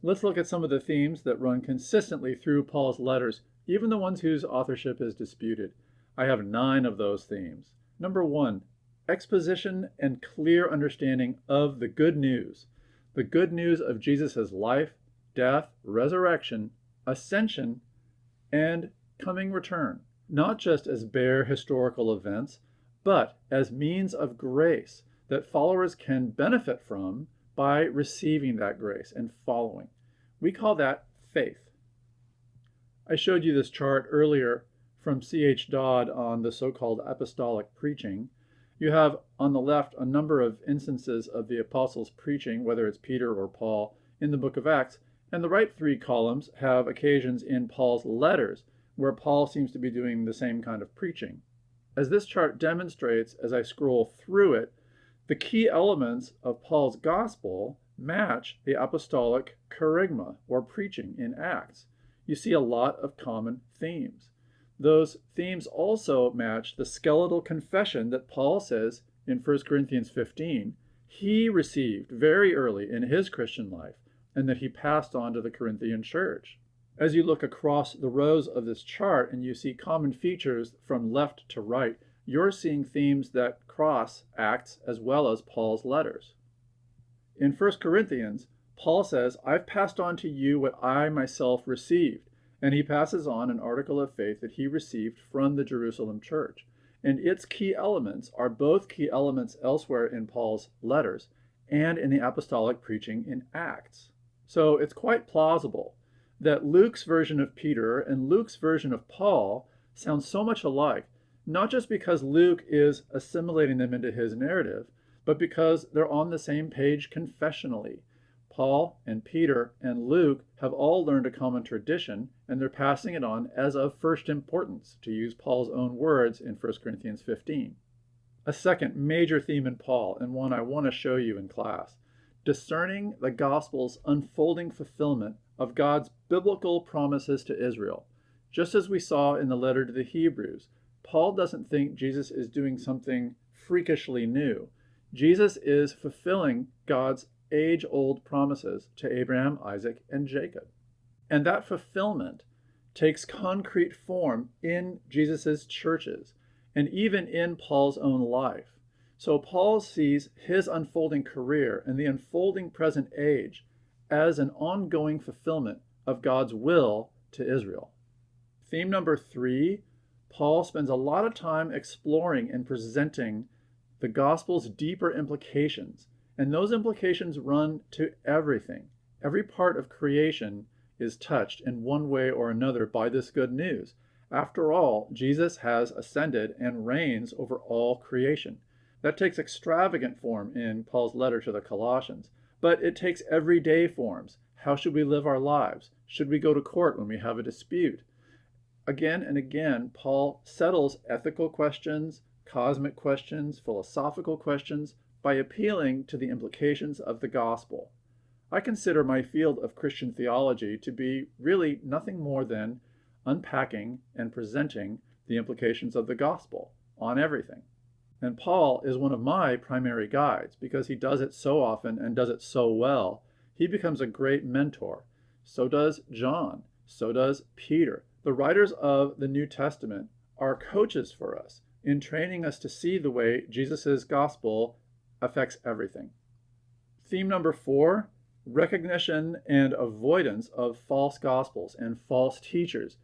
Let's look at some of the themes that run consistently through Paul's letters, even the ones whose authorship is disputed. I have 9 of those themes. Number 1, exposition and clear understanding of the good news. The good news of Jesus' life, death, resurrection, ascension, and coming return, not just as bare historical events, but as means of grace that followers can benefit from by receiving that grace and following. We call that faith. I showed you this chart earlier from C.H. Dodd on the so-called apostolic preaching. You have on the left a number of instances of the apostles preaching, whether it's Peter or Paul, in the book of Acts, and the right 3 columns have occasions in Paul's letters where Paul seems to be doing the same kind of preaching. As this chart demonstrates, as I scroll through it, the key elements of Paul's gospel match the apostolic kerygma, or preaching, in Acts. You see a lot of common themes. Those themes also match the skeletal confession that Paul says in 1 Corinthians 15 he received very early in his Christian life, and that he passed on to the Corinthian church. As you look across the rows of this chart and you see common features from left to right, you're seeing themes that cross Acts as well as Paul's letters. In 1 Corinthians, Paul says, "I've passed on to you what I myself received," and he passes on an article of faith that he received from the Jerusalem church. And its key elements are both key elements elsewhere in Paul's letters and in the apostolic preaching in Acts. So it's quite plausible that Luke's version of Peter and Luke's version of Paul sound so much alike, not just because Luke is assimilating them into his narrative, but because they're on the same page confessionally. Paul and Peter and Luke have all learned a common tradition, and they're passing it on as of first importance, to use Paul's own words in 1 Corinthians 15. A second major theme in Paul, and one I want to show you in class: discerning the gospel's unfolding fulfillment of God's biblical promises to Israel. Just as we saw in the letter to the Hebrews, Paul doesn't think Jesus is doing something freakishly new. Jesus is fulfilling God's age-old promises to Abraham, Isaac, and Jacob. And that fulfillment takes concrete form in Jesus' churches and even in Paul's own life. So Paul sees his unfolding career and the unfolding present age as an ongoing fulfillment of God's will to Israel. Theme number 3, Paul spends a lot of time exploring and presenting the gospel's deeper implications, and those implications run to everything. Every part of creation is touched in one way or another by this good news. After all, Jesus has ascended and reigns over all creation. That takes extravagant form in Paul's letter to the Colossians, but it takes everyday forms. How should we live our lives? Should we go to court when we have a dispute? Again and again, Paul settles ethical questions, cosmic questions, philosophical questions by appealing to the implications of the gospel. I consider my field of Christian theology to be really nothing more than unpacking and presenting the implications of the gospel on everything. And Paul is one of my primary guides because he does it so often and does it so well. He becomes a great mentor. So does John. So does Peter. The writers of the New Testament are coaches for us in training us to see the way Jesus' gospel affects everything. Theme number 4, recognition and avoidance of false gospels and false teachers.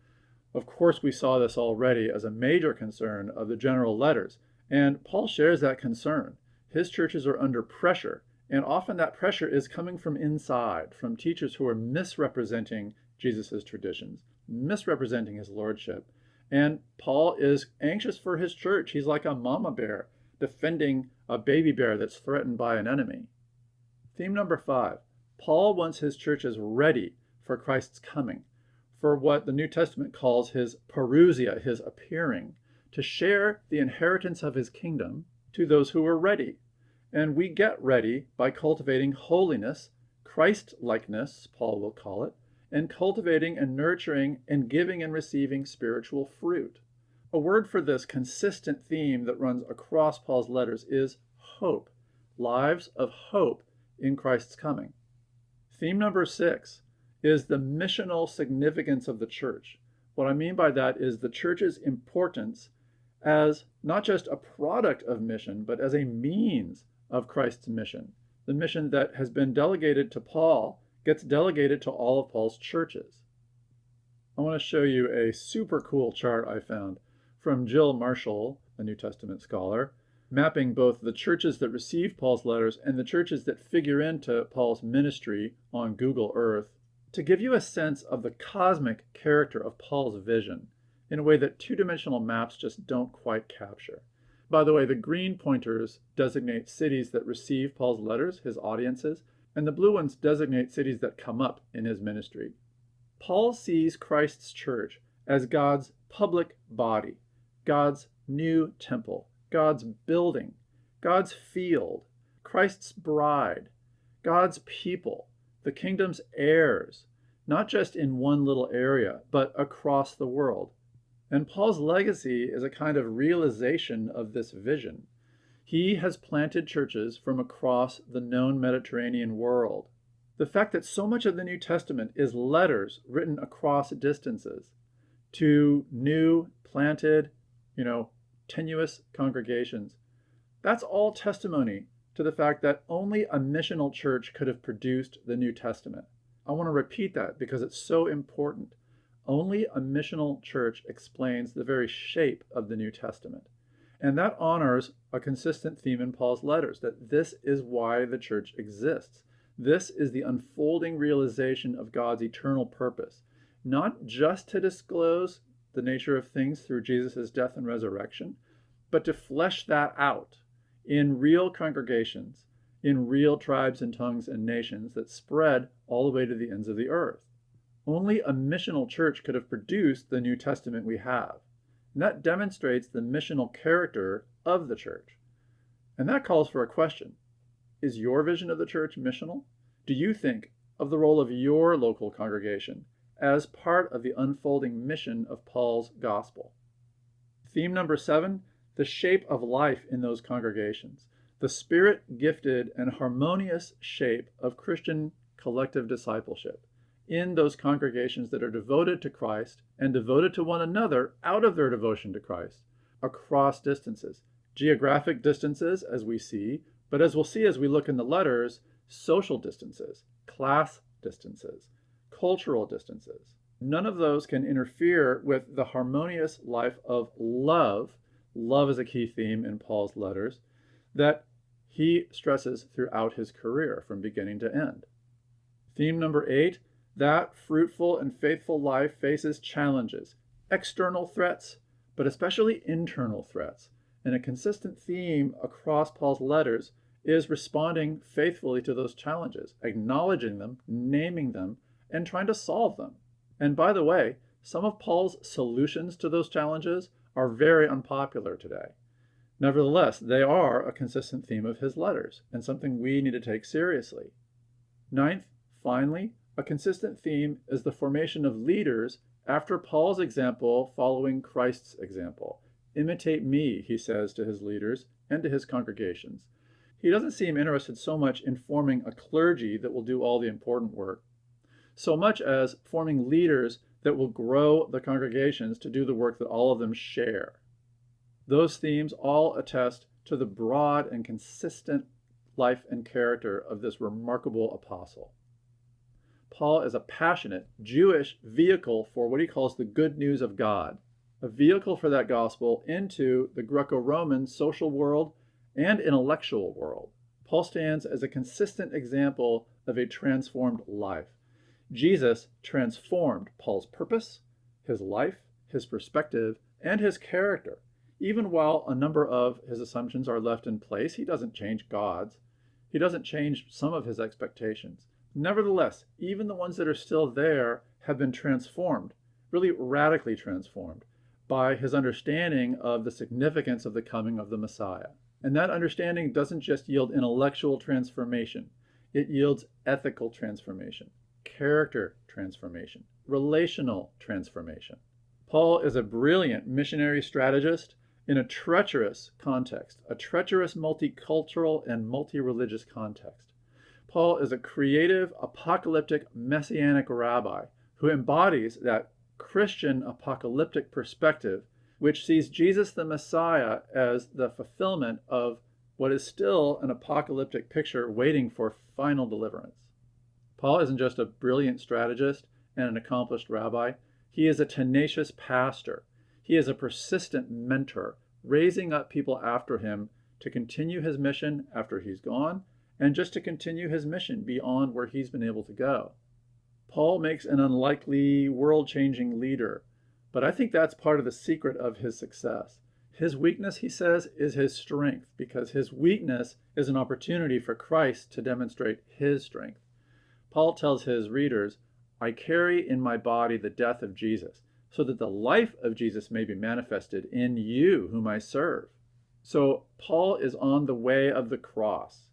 Of course, we saw this already as a major concern of the general letters, and Paul shares that concern. His churches are under pressure, and often that pressure is coming from inside, from teachers who are misrepresenting Jesus' traditions, misrepresenting his lordship. And Paul is anxious for his church. He's like a mama bear defending a baby bear that's threatened by an enemy. Theme number 5, Paul wants his churches ready for Christ's coming, for what the New Testament calls his parousia, his appearing, to share the inheritance of his kingdom to those who are ready. And we get ready by cultivating holiness, Christ-likeness, Paul will call it, and cultivating and nurturing and giving and receiving spiritual fruit. A word for this consistent theme that runs across Paul's letters is hope, lives of hope in Christ's coming. Theme number 6, is the missional significance of the church. What I mean by that is the church's importance as not just a product of mission, but as a means of Christ's mission. The mission that has been delegated to Paul gets delegated to all of Paul's churches. I want to show you a super cool chart I found from Jill Marshall, a New Testament scholar, mapping both the churches that received Paul's letters and the churches that figure into Paul's ministry on Google Earth, to give you a sense of the cosmic character of Paul's vision in a way that two-dimensional maps just don't quite capture. By the way, the green pointers designate cities that receive Paul's letters, his audiences, and the blue ones designate cities that come up in his ministry. Paul sees Christ's church as God's public body, God's new temple, God's building, God's field, Christ's bride, God's people, the kingdom's heirs, not just in one little area, but across the world. And Paul's legacy is a kind of realization of this vision. He has planted churches from across the known Mediterranean world. The fact that so much of the New Testament is letters written across distances to new, planted, tenuous congregations, that's all testimony to the fact that only a missional church could have produced the New Testament. I want to repeat that because it's so important. Only a missional church explains the very shape of the New Testament. And that honors a consistent theme in Paul's letters, that this is why the church exists. This is the unfolding realization of God's eternal purpose, not just to disclose the nature of things through Jesus' death and resurrection, but to flesh that out in real congregations, in real tribes and tongues and nations that spread all the way to the ends of the earth. Only a missional church could have produced the New Testament we have. And that demonstrates the missional character of the church. And that calls for a question. Is your vision of the church missional? Do you think of the role of your local congregation as part of the unfolding mission of Paul's gospel? Theme number 7, the shape of life in those congregations. The spirit-gifted and harmonious shape of Christian collective discipleship in those congregations that are devoted to Christ and devoted to one another out of their devotion to Christ across distances. Geographic distances, as we see, but as we'll see as we look in the letters, social distances, class distances, cultural distances. None of those can interfere with the harmonious life of love. Love is a key theme in Paul's letters that he stresses throughout his career from beginning to end. Theme number 8, that fruitful and faithful life faces challenges, external threats, but especially internal threats. And a consistent theme across Paul's letters is responding faithfully to those challenges, acknowledging them, naming them, and trying to solve them. And by the way, some of Paul's solutions to those challenges are very unpopular today. Nevertheless, they are a consistent theme of his letters and something we need to take seriously. 9th, finally, a consistent theme is the formation of leaders after Paul's example following Christ's example. Imitate me, he says to his leaders and to his congregations. He doesn't seem interested so much in forming a clergy that will do all the important work, so much as forming leaders that will grow the congregations to do the work that all of them share. Those themes all attest to the broad and consistent life and character of this remarkable apostle. Paul is a passionate Jewish vehicle for what he calls the good news of God, a vehicle for that gospel into the Greco-Roman social world and intellectual world. Paul stands as a consistent example of a transformed life. Jesus transformed Paul's purpose, his life, his perspective, and his character. Even while a number of his assumptions are left in place, he doesn't change God's. He doesn't change some of his expectations. Nevertheless, even the ones that are still there have been transformed, really radically transformed, by his understanding of the significance of the coming of the Messiah. And that understanding doesn't just yield intellectual transformation, it yields ethical transformation, character transformation, relational transformation. Paul is a brilliant missionary strategist in a treacherous context, a treacherous multicultural and multi-religious context. Paul is a creative, apocalyptic, messianic rabbi who embodies that Christian apocalyptic perspective, which sees Jesus the Messiah as the fulfillment of what is still an apocalyptic picture waiting for final deliverance. Paul isn't just a brilliant strategist and an accomplished rabbi. He is a tenacious pastor. He is a persistent mentor, raising up people after him to continue his mission after he's gone, and just to continue his mission beyond where he's been able to go. Paul makes an unlikely, world-changing leader, but I think that's part of the secret of his success. His weakness, he says, is his strength, because his weakness is an opportunity for Christ to demonstrate his strength. Paul tells his readers, I carry in my body the death of Jesus, so that the life of Jesus may be manifested in you whom I serve. So Paul is on the way of the cross.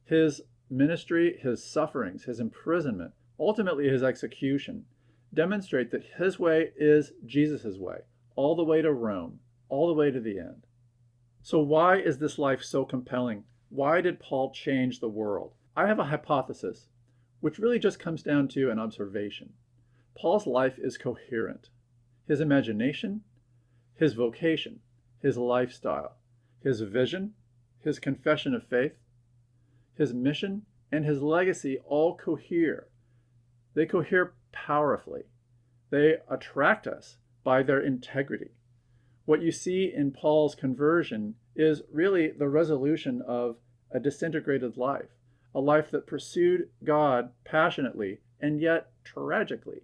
His ministry, his sufferings, his imprisonment, ultimately his execution, demonstrate that his way is Jesus' way, all the way to Rome, all the way to the end. So why is this life so compelling? Why did Paul change the world? I have a hypothesis, which really just comes down to an observation. Paul's life is coherent. His imagination, his vocation, his lifestyle, his vision, his confession of faith, his mission, and his legacy all cohere. They cohere powerfully. They attract us by their integrity. What you see in Paul's conversion is really the resolution of a disintegrated life, a life that pursued God passionately and yet tragically.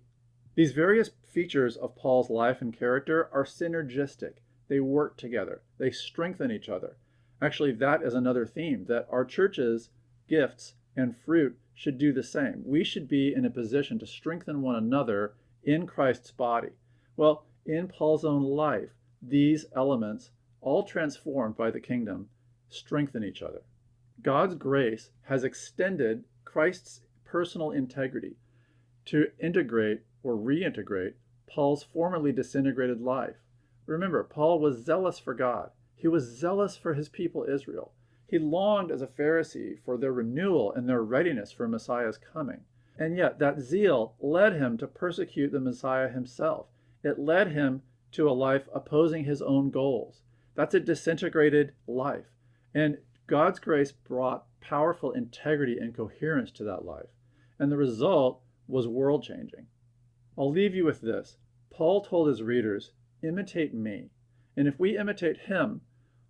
These various features of Paul's life and character are synergistic. They work together. They strengthen each other. Actually, that is another theme, that our church's gifts and fruit should do the same. We should be in a position to strengthen one another in Christ's body. Well, in Paul's own life, these elements, all transformed by the kingdom, strengthen each other. God's grace has extended Christ's personal integrity to integrate or reintegrate Paul's formerly disintegrated life. Remember, Paul was zealous for God. He was zealous for his people Israel. He longed as a Pharisee for their renewal and their readiness for Messiah's coming. And yet that zeal led him to persecute the Messiah himself. It led him to a life opposing his own goals. That's a disintegrated life. And God's grace brought powerful integrity and coherence to that life. And the result was world-changing. I'll leave you with this. Paul told his readers, imitate me. And if we imitate him,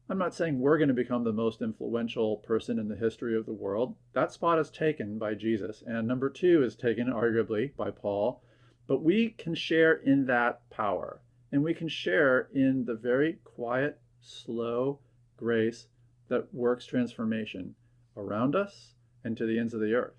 I'm not saying we're going to become the most influential person in the history of the world. That spot is taken by Jesus, and number 2 is taken arguably by Paul. But we can share in that power, and we can share in the very quiet, slow grace that works transformation around us and to the ends of the earth.